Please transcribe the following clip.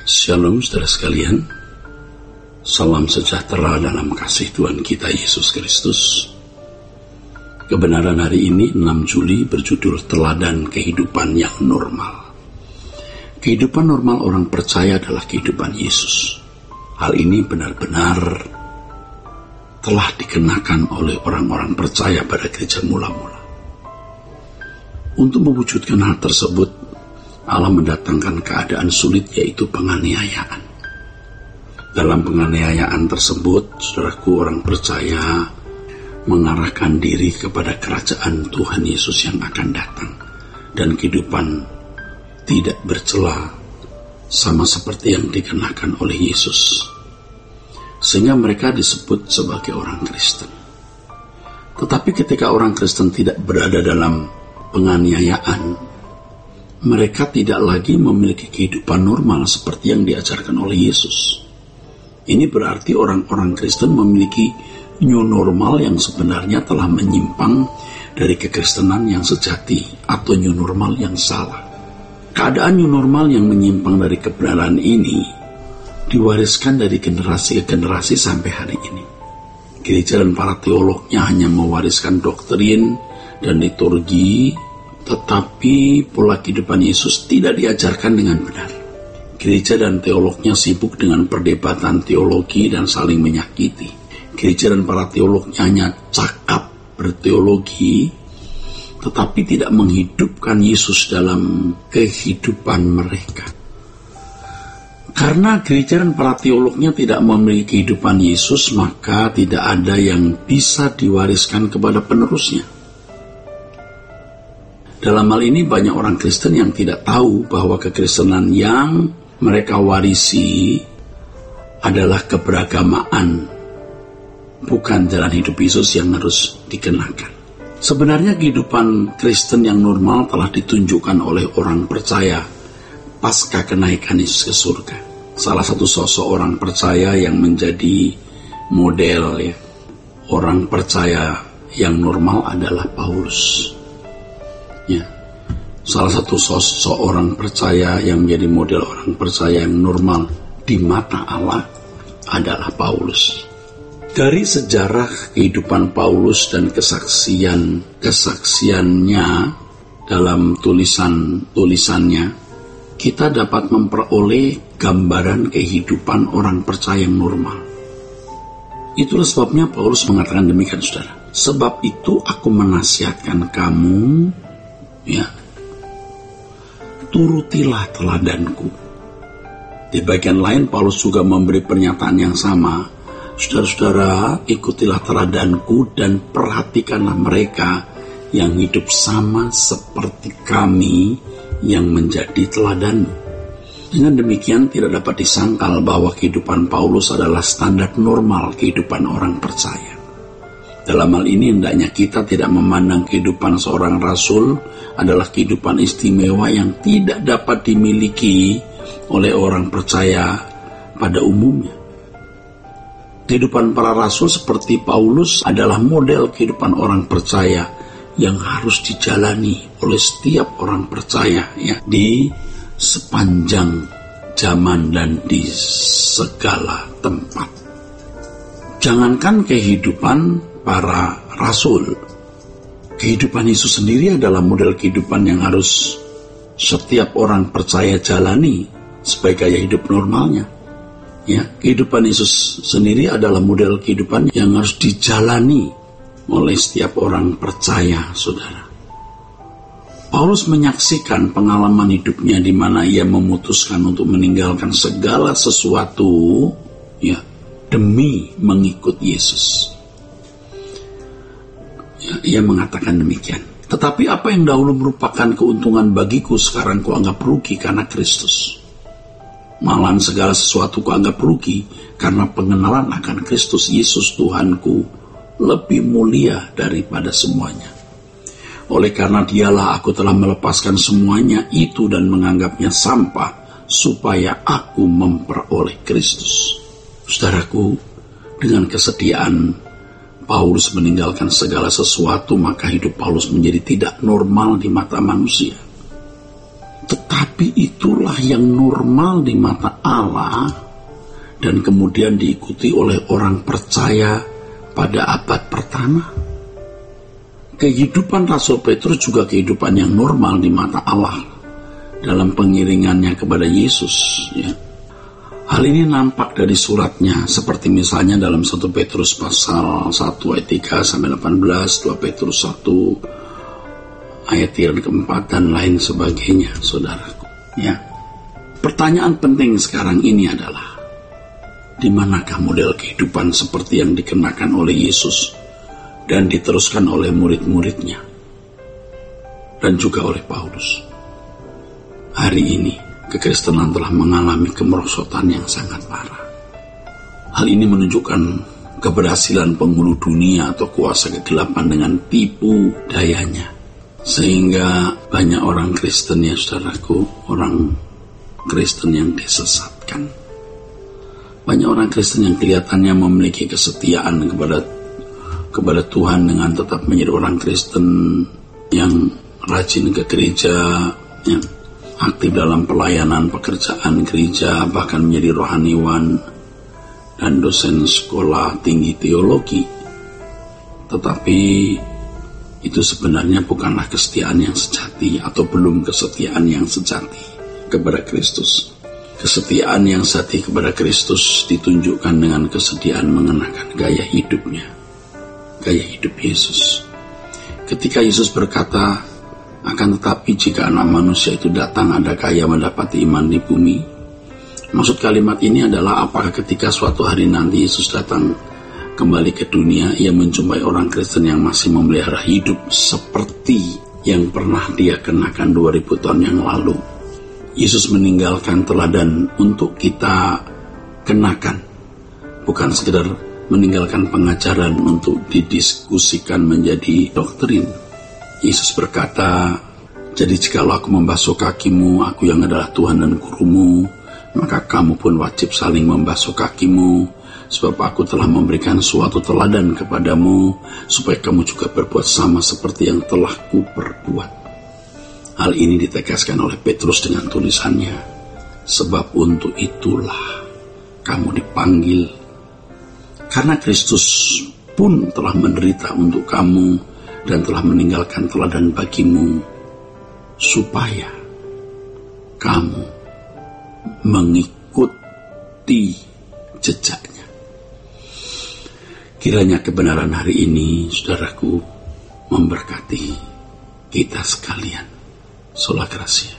Shalom saudara sekalian, salam sejahtera dalam kasih Tuhan kita Yesus Kristus. Kebenaran hari ini 6 Juli berjudul Teladan Kehidupan yang Normal. Kehidupan normal orang percaya adalah kehidupan Yesus. Hal ini benar-benar telah dikenakan oleh orang-orang percaya pada gereja mula-mula. Untuk mewujudkan hal tersebut, Allah mendatangkan keadaan sulit, yaitu penganiayaan. Dalam penganiayaan tersebut, saudaraku, orang percaya mengarahkan diri kepada kerajaan Tuhan Yesus yang akan datang, dan kehidupan tidak bercela sama seperti yang dikenakan oleh Yesus, sehingga mereka disebut sebagai orang Kristen. Tetapi ketika orang Kristen tidak berada dalam penganiayaan, mereka tidak lagi memiliki kehidupan normal seperti yang diajarkan oleh Yesus. Ini berarti orang-orang Kristen memiliki new normal yang sebenarnya telah menyimpang dari kekristenan yang sejati atau new normal yang salah. Keadaan new normal yang menyimpang dari kebenaran ini diwariskan dari generasi ke generasi sampai hari ini. Gereja dan para teolognya hanya mewariskan doktrin dan liturgi, tetapi pola kehidupan Yesus tidak diajarkan dengan benar. Gereja dan teolognya sibuk dengan perdebatan teologi dan saling menyakiti. Gereja dan para teolognya hanya cakap berteologi, tetapi tidak menghidupkan Yesus dalam kehidupan mereka. Karena gereja dan para teolognya tidak memiliki kehidupan Yesus, maka tidak ada yang bisa diwariskan kepada penerusnya. Dalam hal ini banyak orang Kristen yang tidak tahu bahwa kekristenan yang mereka warisi adalah keberagamaan, bukan jalan hidup Yesus yang harus dikenakan. Sebenarnya kehidupan Kristen yang normal telah ditunjukkan oleh orang percaya pasca kenaikan Yesus ke surga. Salah satu sosok orang percaya yang menjadi model orang percaya yang normal adalah Paulus. Salah satu sosok orang percaya yang menjadi model orang percaya yang normal di mata Allah adalah Paulus. Dari sejarah kehidupan Paulus dan kesaksiannya dalam tulisannya, kita dapat memperoleh gambaran kehidupan orang percaya yang normal. Itulah sebabnya Paulus mengatakan demikian, saudara. Sebab itu aku menasihatkan kamu, turutilah teladanku. Di bagian lain Paulus juga memberi pernyataan yang sama. Saudara-saudara, ikutilah teladanku dan perhatikanlah mereka yang hidup sama seperti kami yang menjadi teladanmu. Dengan demikian tidak dapat disangkal bahwa kehidupan Paulus adalah standar normal kehidupan orang percaya. Dalam hal ini hendaknya kita tidak memandang kehidupan seorang rasul adalah kehidupan istimewa yang tidak dapat dimiliki oleh orang percaya pada umumnya. Kehidupan para rasul seperti Paulus adalah model kehidupan orang percaya yang harus dijalani oleh setiap orang percaya di sepanjang zaman dan di segala tempat. Jangankan kehidupan para rasul, kehidupan Yesus sendiri adalah model kehidupan yang harus setiap orang percaya jalani sebagai gaya hidup normalnya. Kehidupan Yesus sendiri adalah model kehidupan yang harus dijalani oleh setiap orang percaya, saudara. Paulus menyaksikan pengalaman hidupnya di mana ia memutuskan untuk meninggalkan segala sesuatu demi mengikut Yesus. Ia mengatakan demikian. Tetapi apa yang dahulu merupakan keuntungan bagiku sekarang kuanggap rugi karena Kristus. Malahan segala sesuatu kuanggap rugi karena pengenalan akan Kristus Yesus Tuhanku lebih mulia daripada semuanya. Oleh karena dialah aku telah melepaskan semuanya itu dan menganggapnya sampah supaya aku memperoleh Kristus. Saudaraku, dengan kesediaan Paulus meninggalkan segala sesuatu, maka hidup Paulus menjadi tidak normal di mata manusia. Tetapi itulah yang normal di mata Allah dan kemudian diikuti oleh orang percaya pada abad pertama. Kehidupan Rasul Petrus juga kehidupan yang normal di mata Allah dalam pengiringannya kepada Yesus. Ya. Hal ini nampak dari suratnya, seperti misalnya dalam 1 Petrus pasal 1 ayat 3 sampai 18, 2 Petrus 1 ayat 3 dan 4 dan lain sebagainya, saudaraku. Ya. Pertanyaan penting sekarang ini adalah, di manakah model kehidupan seperti yang dikenakan oleh Yesus dan diteruskan oleh murid-muridnya dan juga oleh Paulus? Hari ini kekristenan telah mengalami kemerosotan yang sangat parah. Hal ini menunjukkan keberhasilan penghulu dunia atau kuasa kegelapan dengan tipu dayanya, sehingga banyak orang Kristen, ya saudaraku, orang Kristen yang disesatkan. Banyak orang Kristen yang kelihatannya memiliki kesetiaan kepada Tuhan dengan tetap menjadi orang Kristen yang rajin ke gereja, yang aktif dalam pelayanan pekerjaan gereja, bahkan menjadi rohaniwan dan dosen sekolah tinggi teologi. Tetapi itu sebenarnya bukanlah kesetiaan yang sejati, atau belum kesetiaan yang sejati kepada Kristus. Kesetiaan yang sejati kepada Kristus ditunjukkan dengan kesediaan mengenakan gaya hidupnya, gaya hidup Yesus. Ketika Yesus berkata, akan tetapi jika anak manusia itu datang, adakah ia mendapati iman di bumi? Maksud kalimat ini adalah, apakah ketika suatu hari nanti Yesus datang kembali ke dunia, ia menjumpai orang Kristen yang masih memelihara hidup seperti yang pernah dia kenakan 2000 tahun yang lalu? Yesus meninggalkan teladan untuk kita kenakan, bukan sekedar meninggalkan pengajaran untuk didiskusikan menjadi doktrin. Yesus berkata, jadi jikalau aku membasuh kakimu, aku yang adalah Tuhan dan gurumu, maka kamu pun wajib saling membasuh kakimu, sebab aku telah memberikan suatu teladan kepadamu, supaya kamu juga berbuat sama seperti yang telah kuperbuat. Hal ini ditegaskan oleh Petrus dengan tulisannya, sebab untuk itulah kamu dipanggil, karena Kristus pun telah menderita untuk kamu, dan telah meninggalkan teladan bagimu, supaya kamu mengikuti jejaknya. Kiranya kebenaran hari ini, saudaraku, memberkati kita sekalian. Sola Gracia.